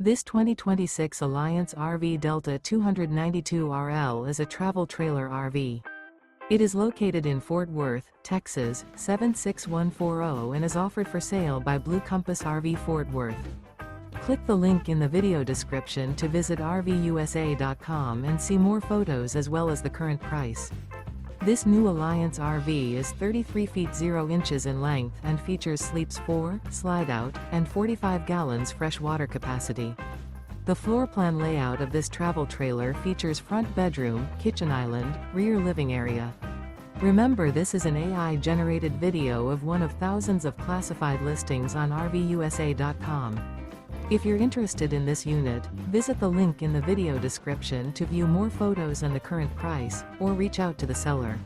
This 2026 Alliance RV Delta 292RL is a travel trailer RV. It is located in Fort Worth, Texas, 76140 and is offered for sale by Blue Compass RV Fort Worth. Click the link in the video description to visit RVUSA.com and see more photos as well as the current price. This new Alliance RV is 33 feet 0 inches in length and features sleeps 4, slide-out, and 45 gallons fresh water capacity. The floor plan layout of this travel trailer features front bedroom, kitchen island, rear living area. Remember, this is an AI-generated video of one of thousands of classified listings on RVUSA.com. If you're interested in this unit, visit the link in the video description to view more photos and the current price, or reach out to the seller.